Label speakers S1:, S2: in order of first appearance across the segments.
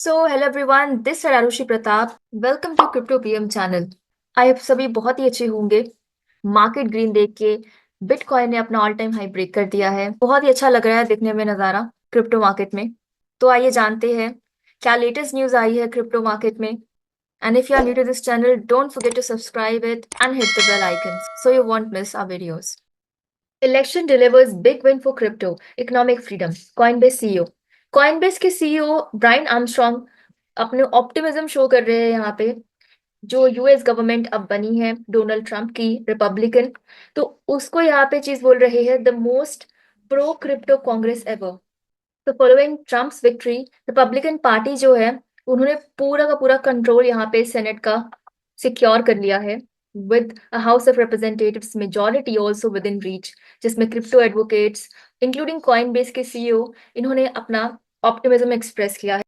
S1: Hello everyone, this है Arushi Pratap. Welcome to crypto PM channel. आप सभी बहुत ही अच्छे होंगे। मार्केट ग्रीन देख के बिटकॉइन ने अपना ऑल टाइम हाई ब्रेक कर दिया है। बहुत ही अच्छा लग रहा है देखने में नज़ारा क्रिप्टो मार्केट में। तो आइए जानते हैं क्या लेटेस्ट न्यूज़ आई है क्रिप्टो मार्केट में। And if you are new to this channel, don't forget to subscribe it and hit the bell icon so you won't miss our videos. Election delivers big win for crypto economic freedom. Coinbase CEO. Coinbase के CEO Brian Armstrong अपने optimism show कर रहे हैं यहाँ पे। जो US government अब बनी है डोनाल्ड ट्रंप की, रिपब्लिकन, तो उसको यहाँ पे चीज बोल रहे हैं the most pro crypto Congress ever. तो following Trump's victory, Republican party जो है उन्होंने पूरा का पूरा कंट्रोल यहाँ पे सेनेट का सिक्योर कर लिया है with house of representatives majority also with in reach, जिसमें क्रिप्टो एडवोकेट्स इंक्लूडिंग कॉइनबेस के सीईओ इन्होंने अपना ऑप्टिमिज्म एक्सप्रेस किया है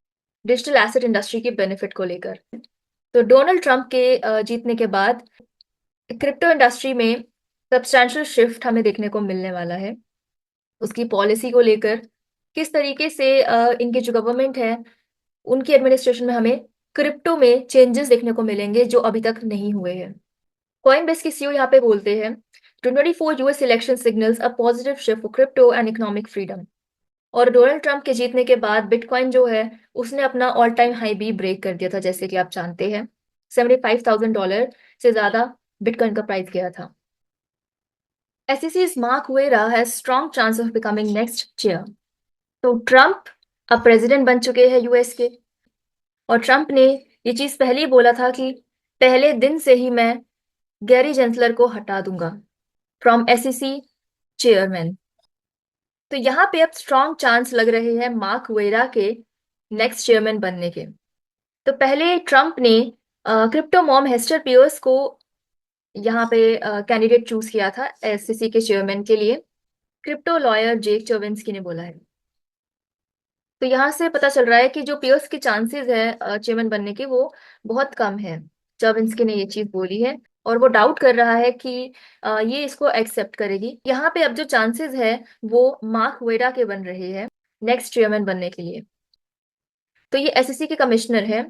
S1: डिजिटल एसेट इंडस्ट्री के बेनिफिट को लेकर। तो डोनाल्ड ट्रंप के जीतने के बाद क्रिप्टो इंडस्ट्री में सब्सटैंशियल शिफ्ट हमें देखने को मिलने वाला है। उसकी पॉलिसी को लेकर किस तरीके से इनके जो गवर्नमेंट है उनकी एडमिनिस्ट्रेशन में हमें क्रिप्टो में चेंजेस देखने को मिलेंगे जो अभी तक नहीं हुए हैं। कॉइनबेस के सीईओ यहाँ पे बोलते हैं 2024 US election signals a positive shift for crypto and economic freedom. और डोनाल्ड ट्रंप के जीतने के बाद बिटकॉइन जो है उसने अपना ऑल टाइम हाई भी ब्रेक कर दिया था, जैसे कि आप जानते हैं $75,000 से ज्यादा बिटकॉइन का प्राइस गया था। SEC's Mark Wera has strong chance of becoming next chair। तो ट्रंप अब प्रेसिडेंट बन चुके हैं यूएस के। और ट्रंप ने ये चीज पहले ही बोला था कि पहले दिन से ही मैं गैरी जेंसलर को हटा दूंगा फ्रॉम SEC चेयरमैन। तो यहाँ पे अब स्ट्रॉन्ग चांस लग रहे हैं मार्क वेरा के नेक्स्ट चेयरमैन बनने के। तो पहले ट्रंप ने क्रिप्टो मॉम हेस्टर पियर्स को यहाँ पे कैंडिडेट चूज किया था SEC के चेयरमैन के लिए। क्रिप्टो लॉयर जेक चर्विन्स्की ने बोला है। तो यहाँ से पता चल रहा है कि जो पियर्स के चांसेस है चेयरमैन बनने के वो बहुत कम है। चर्विन्स्की ने ये चीज बोली है और वो डाउट कर रहा है कि ये इसको एक्सेप्ट करेगी। यहाँ पे अब जो चांसेस है वो मार्क वेडा के बन रहे हैं नेक्स्ट चेयरमैन बनने के लिए। तो ये SEC के कमिश्नर है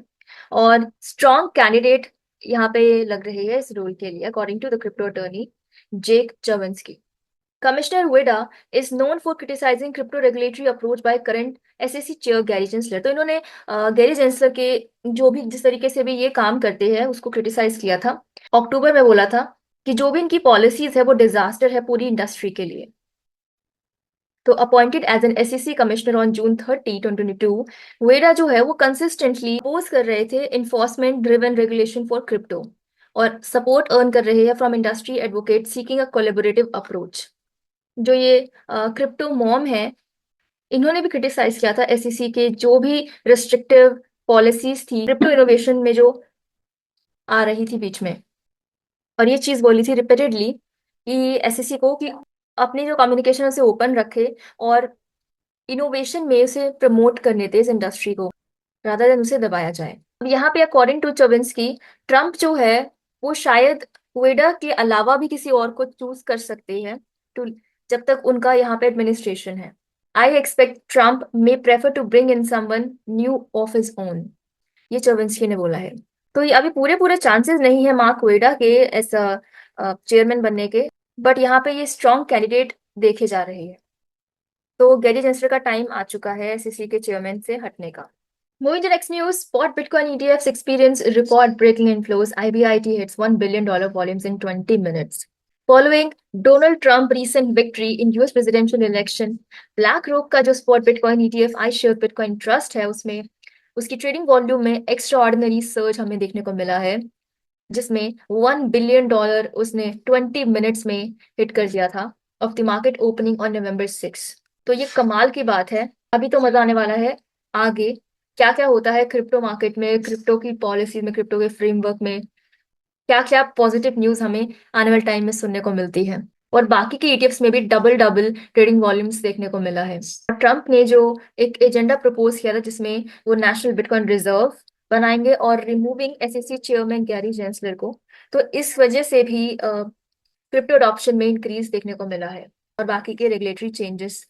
S1: और स्ट्रॉन्ग कैंडिडेट यहाँ पे लग रहे हैं इस रोल के लिए according to the crypto attorney Jake Chervinsky. Commissioner Weda is known for criticizing crypto regulatory approach by current SEC chair Gary Gensler. तो इन्होंने गैरी जेंसलर के जो भी जिस तरीके से भी ये काम करते हैं उसको क्रिटिसाइज किया था। अक्टूबर में बोला था कि जो भी इनकी पॉलिसीज है वो डिजास्टर है पूरी इंडस्ट्री के लिए। तो appointed as an SEC commissioner on June 30, 2022, वेडा जो है वो कंसिस्टेंटली अपोज कर रहे थे enforcement driven regulation for crypto और सपोर्ट अर्न कर रहे हैं from industry advocate seeking a collaborative approach. जो ये क्रिप्टो मॉम है इन्होंने भी क्रिटिसाइज किया था SEC के जो भी रिस्ट्रिक्टिव पॉलिसीज थी क्रिप्टो इनोवेशन में जो आ रही थी बीच में। और ये चीज बोली थी रिपीटेडली कि SEC को कि अपनी जो कम्युनिकेशन उसे ओपन रखे और इनोवेशन में उसे प्रमोट करने थे इस इंडस्ट्री को रादर देन उसे दबाया जाए। अब यहाँ पे अकॉर्डिंग टू चविन्स्की ट्रम्प जो है वो शायद वेडा के अलावा भी किसी और को चूज कर सकते हैं टू जब तक उनका यहाँ पे एडमिनिस्ट्रेशन है। I expect Trump may prefer to bring in someone new of his own, ये चविन्स्की ने बोला है। तो ये अभी पूरे पूरे चांसेस नहीं है मार्क वेडा के ऐसा चेयरमैन बनने के, बट यहाँ पे ये स्ट्रॉन्ग कैंडिडेट देखे जा रहे हैं। तो गैरी जेंसलर का टाइम आ चुका है SEC के चेयरमैन से हटने का। Moving to next news, spot Bitcoin ETFs experience record-breaking inflows. IBIT hits $1 billion volumes in 20 minutes. Following Donald Trump recent victory in US presidential election, BlackRock का जो spot Bitcoin ETF iShares Bitcoin Trust है उसमें उसकी trading volume में extra ordinary surge हमें देखने को मिला है, जिसमें $1 बिलियन उसने 20 मिनट्स में हिट कर दिया था of the market opening on November 6। तो ये कमाल की बात है। अभी तो मजा आने वाला है आगे क्या क्या होता है क्रिप्टो मार्केट में, क्रिप्टो की पॉलिसी में, क्रिप्टो के फ्रेमवर्क में क्या क्या पॉजिटिव न्यूज हमें आने वाले टाइम में सुनने को मिलती है। और बाकी के ETFs में भी डबल डबल ट्रेडिंग वॉल्यूम्स देखने को मिला है। ट्रम्प ने जो एक एजेंडा प्रपोज किया था जिसमें वो नेशनल बिटकॉइन रिजर्व बनाएंगे और रिमूविंग SEC चेयरमैन गैरी जेंसलर को, तो इस वजह से भी क्रिप्टो अडॉप्शन में इंक्रीज देखने को मिला है और बाकी के रेगुलेटरी चेंजेस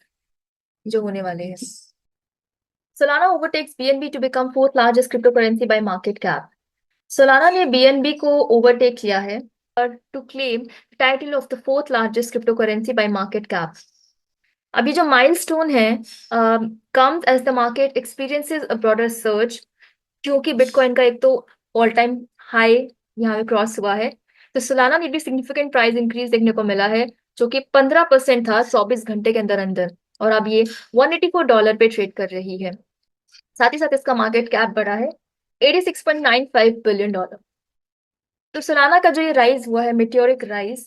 S1: जो होने वाले हैं। Solana overtakes BNB to become fourth largest cryptocurrency by market cap. Solana ने BNB को ओवरटेक किया है और to claim title of the fourth largest cryptocurrency by market cap. अब ये जो माइलस्टोन है comes as the market experiences a broader surge, क्योंकि बिटकॉइन का एक तो ऑल टाइम हाई यहाँ पे क्रॉस हुआ है, तो सोलाना ने भी सिग्निफिकेंट प्राइस इंक्रीज देखने को मिला है, जो कि 15% था 24 घंटे के अंदर अंदर, और अब ये $184 पे ट्रेड कर रही है। साथ ही साथ इसका मार्केट कैप बढ़ा है $86.95 बिलियन। तो सोलाना का जो ये राइज हुआ है, meteoric rise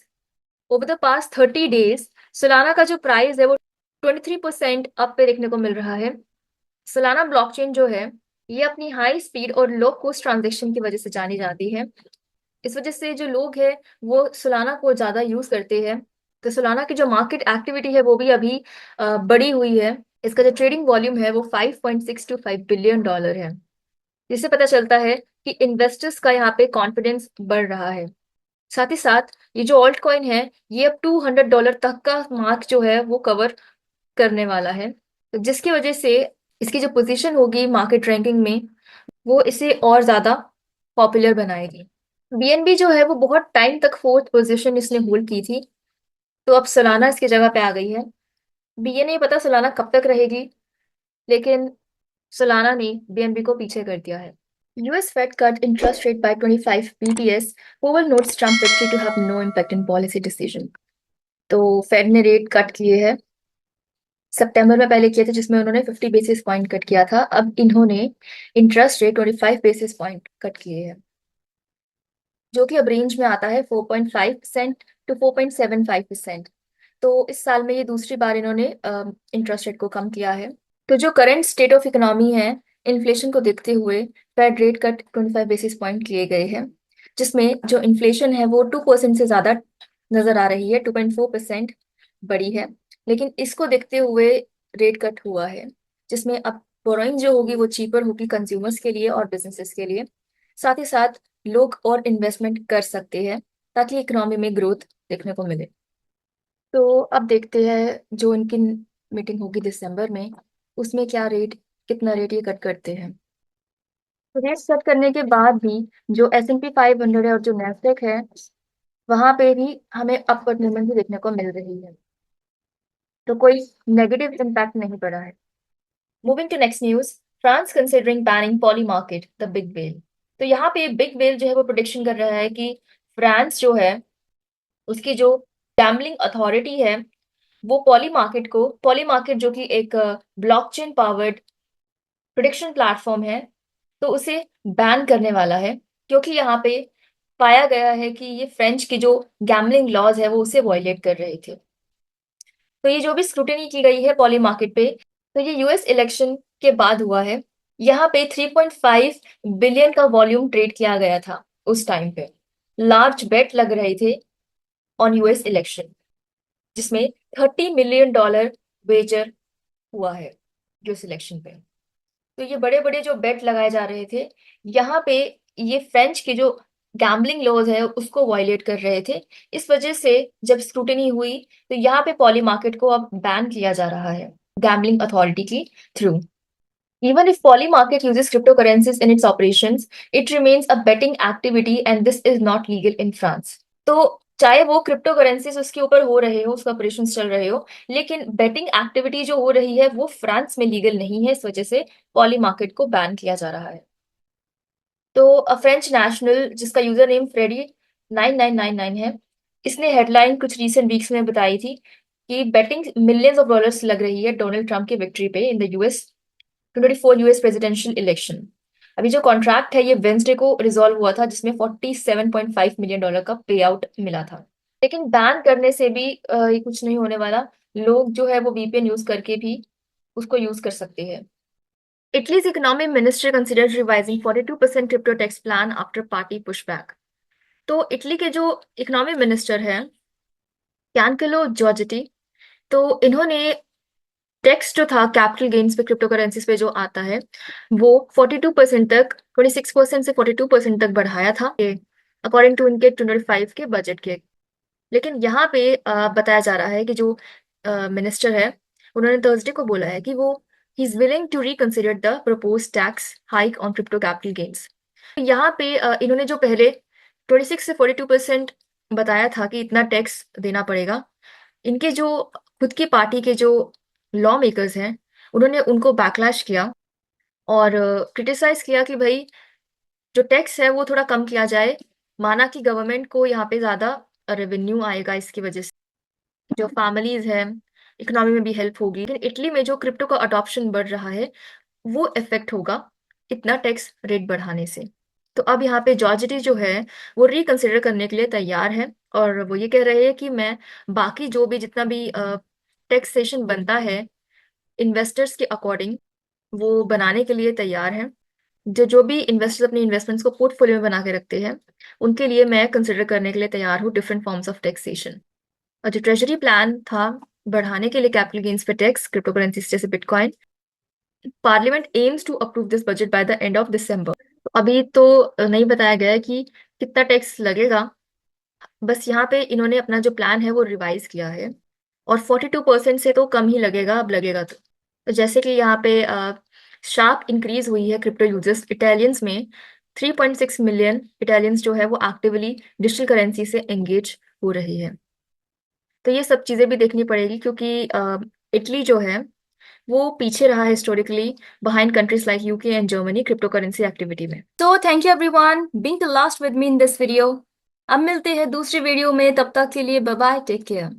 S1: over the past 30 days, Solana का जो प्राइस है वो 23% अप पे देखने को मिल रहा है। सोलाना ब्लॉकचेन जो है, ये अपनी हाई स्पीड और लो कॉस्ट ट्रांजेक्शन की वजह से जानी जाती है। इस वजह से जो लोग हैं वो सोलाना को ज्यादा यूज करते हैं। तो सोलाना की जो मार्केट एक्टिविटी है वो भी अभी बढ़ी हुई है। इसका जो ट्रेडिंग वॉल्यूम है वो $5.625 बिलियन है, जिससे पता चलता है कि इन्वेस्टर्स का यहाँ पे कॉन्फिडेंस बढ़ रहा है। साथ ही साथ ये जो ऑल्ट कॉइन है, ये अब $200 तक का मार्क जो है वो कवर करने वाला है, तो जिसकी वजह से इसकी जो पोजीशन होगी मार्केट रैंकिंग में, वो इसे और ज्यादा पॉपुलर बनाएगी। बीएनबी जो है वो बहुत टाइम तक फोर्थ पोजीशन इसने होल्ड की थी, तो अब सोलाना इसकी जगह पे आ गई है। भी ये नहीं पता सोलाना कब तक रहेगी, लेकिन सोलाना ने बीएनबी को पीछे कर दिया है। US Fed cut interest rate by 25 bps. Powell notes Trump victory to have no impact in policy decision. तो फेड ने रेट कट किए हैं, सितंबर में पहले किए थे जिसमें उन्होंने 50 बेसिस पॉइंट कट किया था, अब इन्होंने interest rate 25 basis point cut किए हैं, जो कि अब रेंज में आता है 4.5% टू 4.75%। तो इस साल में ये दूसरी बार इन्होंने इंटरेस्ट रेट को कम किया है। तो जो करंट स्टेट ऑफ इकोनॉमी है, इन्फ्लेशन को देखते हुए Fed rate cut 25 basis point किए गए हैं, जिसमें जो इन्फ्लेशन है वो 2% से ज्यादा नजर आ रही है, 2.4% बड़ी है। लेकिन इसको देखते हुए रेट कट हुआ है, जिसमें अब बोरोइंग जो होगी वो चीपर होगी कंज्यूमर्स के लिए और बिजनेसेस के लिए। साथ ही साथ लोग और इन्वेस्टमेंट कर सकते हैं ताकि इकोनॉमी में ग्रोथ देखने को मिले। तो अब देखते हैं जो इनकी मीटिंग होगी दिसंबर में, उसमें क्या रेट, कितना रेट ये कट करते हैं। रेट कट करने के बाद भी जो S&P 500 है और जो नैस्डैक है, वहां पे भी हमें अपवर्ड मूवमेंट भी देखने को मिल रही है, तो कोई नेगेटिव इम्पैक्ट नहीं पड़ा है। Moving to next news, France considering banning Polymarket the big whale. तो यहाँ पे बिग वेल जो है वो प्रोडिक्शन कर रहा है कि फ्रांस जो है, उसकी जो गैम्बलिंग अथॉरिटी है, वो पॉली मार्केट जो कि एक ब्लॉकचेन पावर्ड प्रिडिक्शन प्लेटफॉर्म है, तो उसे बैन करने वाला है, क्योंकि यहाँ पे पाया गया है कि ये फ्रेंच की जो गैम्बलिंग लॉज है वो उसे वॉयलेट कर रहे थे। तो ये जो भी स्क्रूटिनी की गई है पॉली मार्केट पे, तो ये यूएस इलेक्शन के बाद हुआ है। यहाँ पे 3.5 बिलियन का वॉल्यूम ट्रेड किया गया था उस टाइम पे। लार्ज बेट लग रहे थे ऑन यूएस इलेक्शन, जिसमें $30 मिलियन वेजर हुआ है यूएस इलेक्शन पे। तो ये बड़े बड़े जो बेट लगाए जा रहे थे, यहाँ पे ये फ्रेंच की जो गैम्बलिंग लॉज है उसको वायलेट कर रहे थे। इस वजह से जब स्क्रूटनी हुई, तो यहाँ पे पॉली मार्केट को अब बैन किया जा रहा है गैम्बलिंग अथॉरिटी की through. Even if Poly Market uses cryptocurrencies in its operations, it remains a betting activity and this is not legal in France. तो चाहे वो क्रिप्टो करेंसीज उसके ऊपर हो रहे हो, उसका ऑपरेशन चल रहे हो, लेकिन बेटिंग एक्टिविटी जो हो रही है वो फ्रांस में लीगल नहीं है, इस वजह से पॉली मार्केट को बैन किया जा रहा है। तो फ्रेंच नेशनल जिसका यूजर नेम फ्रेडी 9999 है, इसने हेडलाइन कुछ रीसेंट वीक्स में बताई थी कि बेटिंग मिलियंस ऑफ डॉलर्स लग रही है डोनाल्ड ट्रंप की विक्ट्री पे in the US 2024 US presidential election. अभी जो कॉन्ट्रैक्ट है ये वेंसडे को रिजॉल्व हुआ था, जिसमें $47.5 मिलियन का पे आउट मिला था। लेकिन बैन करने से भी ये कुछ नहीं होने वाला, लोग जो है वो वीपीएन यूज करके भी उसको यूज कर सकते हैं। Italy's economic minister considered revising 42% crypto tax plan after party pushback. तो इटली के जो इकोनॉमिक मिनिस्टर हैं कैनकेलो जॉर्जेटी, तो इन्होंने टैक्स जो था कैपिटल गेन्स पे क्रिप्टो करेंसीज पे जो आता है वो 42% तक, 26% से 42% तक बढ़ाया था, अकॉर्डिंग टू इनके 2025 के बजट के। लेकिन यहाँ पे बताया जा रहा है कि जो मिनिस्टर है, उन्होंने थर्सडे को बोला है कि वो he is willing to reconsider the proposed tax hike on crypto capital gains. यहाँ पे इन्होंने जो पहले 26 से 42% बताया था कि इतना टैक्स देना पड़ेगा, इनके जो खुद की पार्टी के जो लॉ मेकर्स हैं, उन्होंने उनको बैकलैश किया और क्रिटिसाइज किया कि भाई जो टैक्स है वो थोड़ा कम किया जाए, माना कि गवर्नमेंट को यहाँ पे ज़्यादा रेवेन्यू आएगा इसकी वजह से, जो फैमिलीज हैं इकोनॉमी में भी हेल्प होगी। लेकिन इटली में जो क्रिप्टो का अडॉप्शन बढ़ रहा है वो इफेक्ट होगा इतना टैक्स रेट बढ़ाने से। तो अब यहाँ पे जॉर्जिटी जो है वो रिकंसिडर करने के लिए तैयार है और वो ये कह रहे हैं कि मैं बाकी जो भी जितना भी टैक्सेशन बनता है इन्वेस्टर्स के अकॉर्डिंग वो बनाने के लिए तैयार है। जो जो भी इन्वेस्टर्स अपनी इन्वेस्टमेंट्स को पोर्टफोलियो में बना के रखते हैं उनके लिए मैं कंसिडर करने के लिए तैयार हूँ डिफरेंट फॉर्म्स ऑफ टैक्सेशन। और जो ट्रेजरी प्लान था बढ़ाने के लिए कैपिटल गेन्स पे टैक्स क्रिप्टो करेंसीज जैसे bitcoin, parliament aims to approve this budget by the end of December. तो अभी तो नहीं बताया गया है कि कितना टैक्स लगेगा, बस यहाँ पे इन्होंने अपना जो प्लान है वो रिवाइज किया है और 42% से तो कम ही लगेगा, अब लगेगा तो जैसे कि यहाँ पे शार्प इंक्रीज हुई है क्रिप्टो यूजर्स इटालियंस में। 3.6 मिलियन इटालियंस जो है वो एक्टिवली डिजिटल करेंसी से एंगेज हो रही है। तो ये सब चीज़ें भी देखनी पड़ेगी क्योंकि इटली जो है वो पीछे रहा है historically behind countries like UK and Germany crypto currency activity में। तो thank you everyone being the last with me in this video. अब मिलते हैं दूसरी वीडियो में, तब तक के लिए बाय बाय, टेक केयर।